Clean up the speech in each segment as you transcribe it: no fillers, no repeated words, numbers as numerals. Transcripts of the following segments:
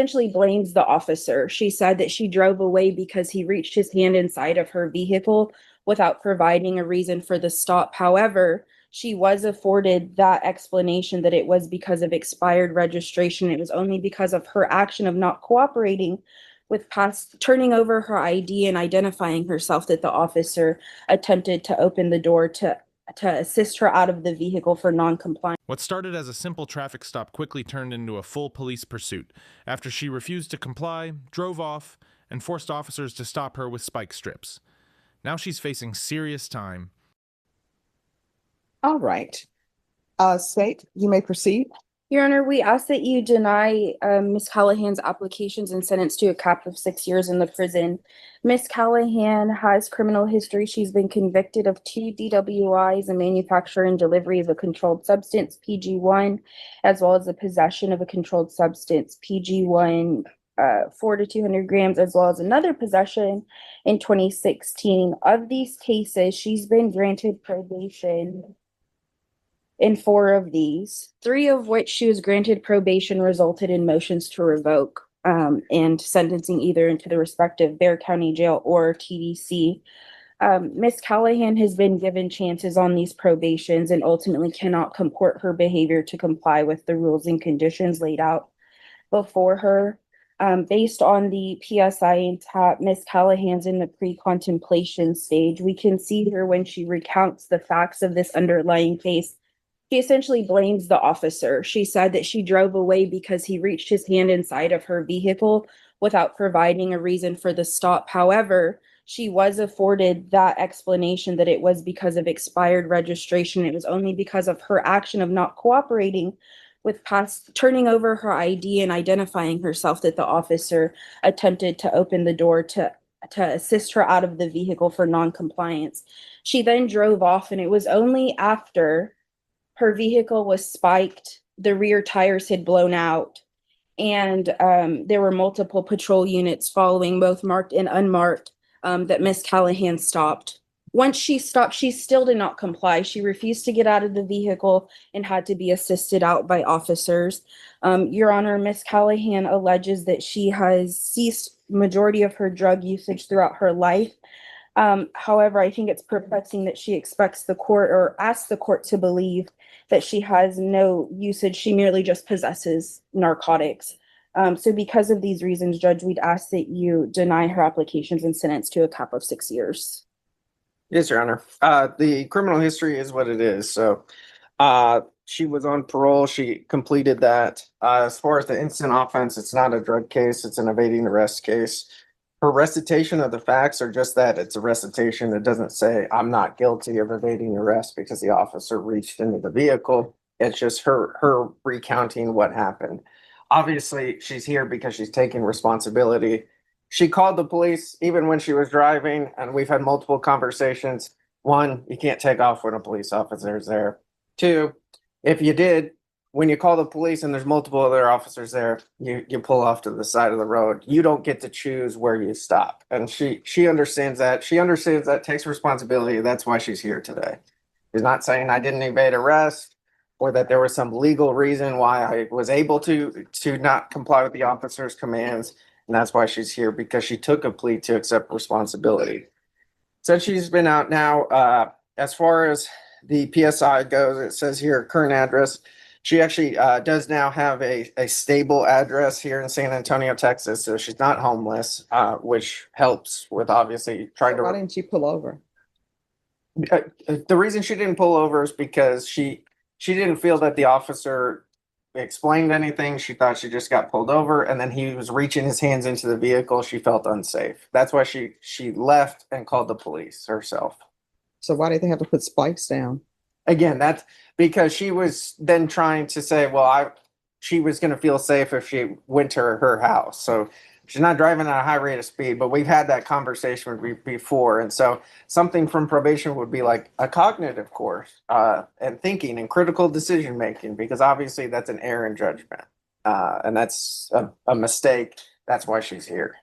Essentially blames the officer. She said that she drove away because he reached his hand inside of her vehicle without providing a reason for the stop. However, she was afforded that explanation that it was because of expired registration. It was only because of her action of not cooperating with past turning over her ID and identifying herself that the officer attempted to open the door to assist her out of the vehicle for non-compliance. What started as a simple traffic stop quickly turned into a full police pursuit after she refused to comply, drove off, and forced officers to stop her with spike strips. Now she's facing serious time. All right. State, you may proceed. Your Honor, we ask that you deny Ms. Callahan's applications and sentence to a cap of 6 years in the prison. Ms. Callahan has criminal history. She's been convicted of 2 DWIs, a manufacture and delivery of a controlled substance, PG1, as well as the possession of a controlled substance, PG1, 4 to 200 grams, as well as another possession in 2016. Of these cases, she's been granted probation in 4 of these, 3 of which she was granted probation resulted in motions to revoke and sentencing either into the respective Bexar County Jail or TDC. Ms. Callahan has been given chances on these probations and ultimately cannot comport her behavior to comply with the rules and conditions laid out before her. Based on the PSI and TAP, Ms. Callahan's in the pre-contemplation stage. We can see here when she recounts the facts of this underlying case. She essentially blames the officer. She said that she drove away because he reached his hand inside of her vehicle without providing a reason for the stop. However, she was afforded that explanation that it was because of expired registration. It was only because of her action of not cooperating with past turning over her ID and identifying herself that the officer attempted to open the door to assist her out of the vehicle for non-compliance. She then drove off, and it was only after her vehicle was spiked, the rear tires had blown out, and there were multiple patrol units following, both marked and unmarked, that Miss Callahan stopped. Once she stopped, she still did not comply. She refused to get out of the vehicle and had to be assisted out by officers. Your Honor, Miss Callahan alleges that she has ceased majority of her drug usage throughout her life. However, I think it's perplexing that she expects the court or asks the court to believe that she has no usage. She merely just possesses narcotics. So because of these reasons, Judge, we'd ask that you deny her applications and sentence to a cap of 6 years. Yes, Your Honor. The criminal history is what it is. So she was on parole. She completed that. As far as the instant offense, it's not a drug case. It's an evading arrest case. Her recitation of the facts are just that. It's a recitation. It doesn't say, I'm not guilty of evading arrest because the officer reached into the vehicle. It's just her recounting what happened. Obviously, she's here because she's taking responsibility. She called the police even when she was driving, and we've had multiple conversations. 1, you can't take off when a police officer is there. 2, if you did, when you call the police and there's multiple other officers there, you pull off to the side of the road. You don't get to choose where you stop. And she understands that. She understands that, takes responsibility. That's why she's here today. She's not saying I didn't evade arrest or that there was some legal reason why I was able to not comply with the officer's commands. And that's why she's here, because she took a plea to accept responsibility. Since she's been out now, as far as the PSI goes, it says here current address. She actually does now have a stable address here in San Antonio, Texas. So she's not homeless, which helps with obviously trying to. Why didn't you pull over? The reason she didn't pull over is because she didn't feel that the officer explained anything. She thought she just got pulled over, and then he was reaching his hands into the vehicle. She felt unsafe. That's why she left and called the police herself. So why did they have to put spikes down? Again, that's because she was then trying to say, well, she was going to feel safe if she went to her house. So she's not driving at a high rate of speed, but we've had that conversation before. And so something from probation would be like a cognitive course and thinking and critical decision making, because obviously that's an error in judgment. And that's a mistake. That's why she's here.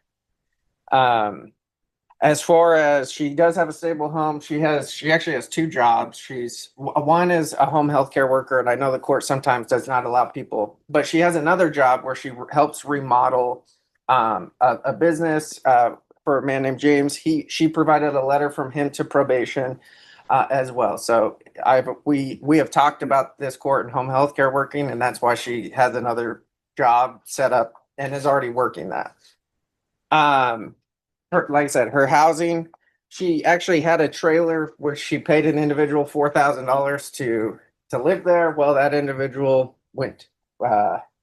As far as she does have a stable home, she actually has two jobs. One is a home health care worker, and I know the court sometimes does not allow people, but she has another job where she helps remodel a business for a man named James. She provided a letter from him to probation as well. So we have talked about this court and home health care working, and that's why she has another job set up and is already working that. Like I said, her housing, she actually had a trailer where she paid an individual $4,000 to live there. Well, that individual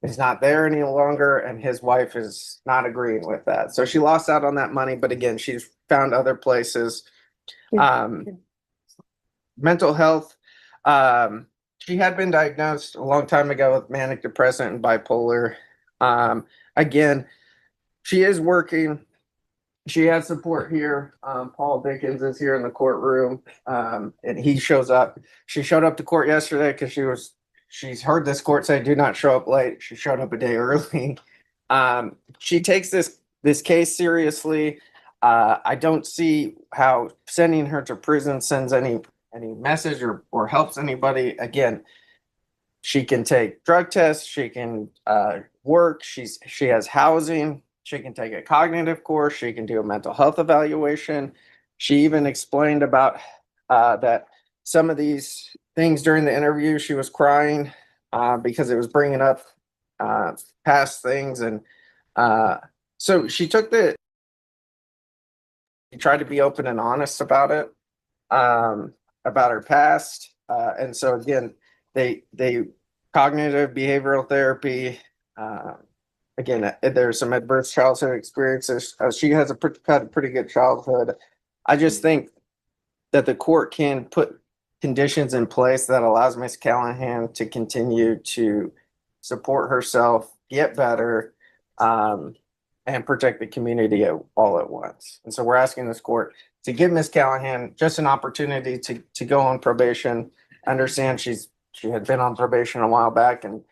is not there any longer, and his wife is not agreeing with that. So she lost out on that money, but again, she's found other places. Mental health, she had been diagnosed a long time ago with manic depressant and bipolar. Again, she is working. She has support here. Paul Dickens is here in the courtroom, and he shows up. She showed up to court yesterday because she's heard this court say, "Do not show up late." She showed up a day early. She takes this case seriously. I don't see how sending her to prison sends any message or helps anybody. Again, she can take drug tests. She can work. She has housing. She can take a cognitive course. She can do a mental health evaluation. She even explained about that some of these things during the interview, she was crying because it was bringing up past things. And so she tried to be open and honest about it, about her past. And so again, they cognitive behavioral therapy, again, there's some adverse childhood experiences. She has had a pretty good childhood. I just think that the court can put conditions in place that allows Miss Callahan to continue to support herself, get better, and protect the community all at once. And so we're asking this court to give Miss Callahan just an opportunity to go on probation. I understand she had been on probation a while back and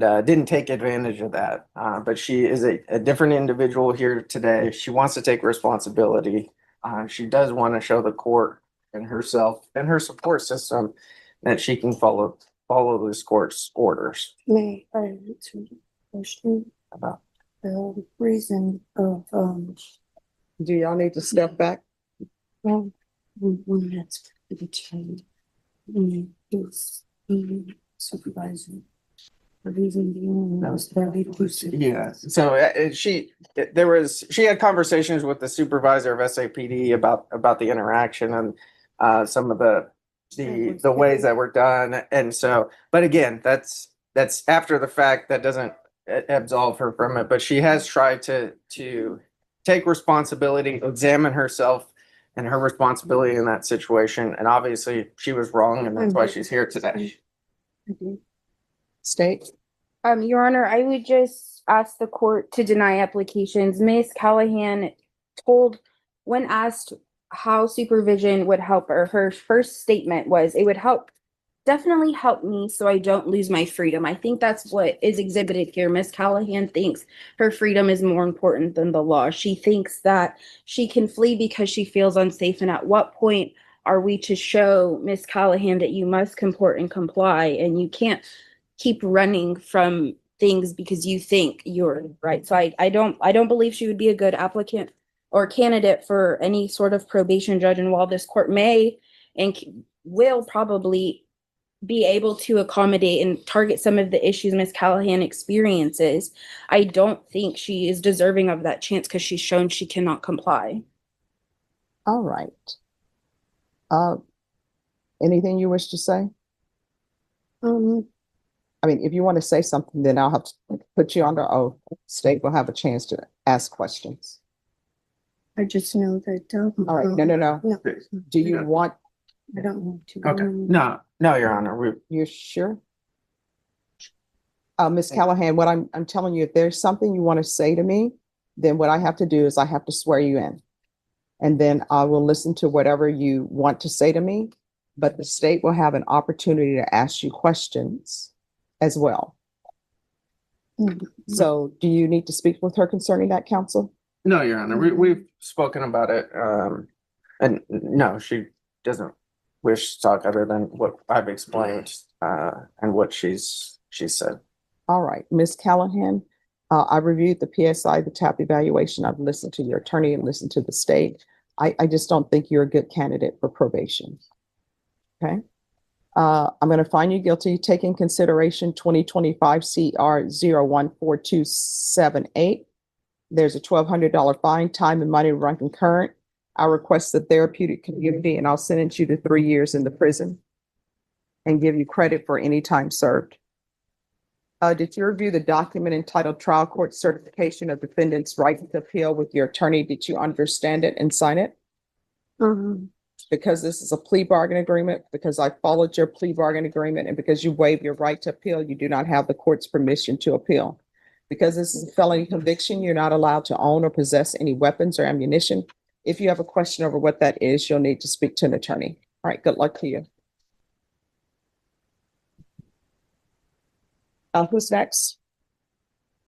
didn't take advantage of that. But she is a different individual here today. She wants to take responsibility. She does want to show the court and herself and her support system that she can follow this court's orders. May I answer the question About the reason of Do y'all need to step back? well, when that's the child, his supervisor. The reason being was very inclusive. Yeah. So she had conversations with the supervisor of SAPD about the interaction and some of the ways that were done. And so, but again, that's after the fact. That doesn't absolve her from it. But she has tried to take responsibility, examine herself and her responsibility in that situation. And obviously, she was wrong, and that's why she's here today. State? Your Honor, I would just ask the court to deny applications. Ms. Callahan when asked how supervision would help her first statement was, it would definitely help me so I don't lose my freedom. I think that's what is exhibited here. Ms. Callahan thinks her freedom is more important than the law. She thinks that she can flee because she feels unsafe. And at what point are we to show Ms. Callahan that you must comport and comply, and you can't keep running from things because you think you're right? So I don't believe she would be a good applicant or candidate for any sort of probation judge. And while this court may and will probably be able to accommodate and target some of the issues Ms. Callahan experiences, I don't think she is deserving of that chance because she's shown she cannot comply. All right. Anything you wish to say? I mean, if you want to say something, then I'll have to put you under oath. State will have a chance to ask questions. I just know that. All right. No. No, Do you want, I don't want to. Okay. No, Your Honor. you're sure? Ms. Callahan, what I'm telling you, if there's something you want to say to me, then what I have to do is I have to swear you in. And then I will listen to whatever you want to say to me, but the state will have an opportunity to ask you questions as well. So do you need to speak with her concerning that, counsel? No, Your Honor, we've spoken about it, and no, she doesn't wish to talk other than what I've explained, and what she said. All right, Ms. Callahan, I reviewed the PSI, the TAP evaluation. I've listened to your attorney and listened to the state. I just don't think you're a good candidate for probation. Okay. I'm going to find you guilty, taking consideration 2025 CR 014278. There's a $1,200 fine, time and money run concurrent. I request the therapeutic community, and I'll sentence you to 3 years in the prison and give you credit for any time served. Did you review the document entitled Trial Court Certification of Defendant's Right to Appeal with your attorney? Did you understand it and sign it? Because this is a plea bargain agreement, because I followed your plea bargain agreement, and because you waive your right to appeal, you do not have the court's permission to appeal. Because this is a felony conviction, you're not allowed to own or possess any weapons or ammunition. If you have a question over what that is, you'll need to speak to an attorney. All right, good luck to you. Who's next?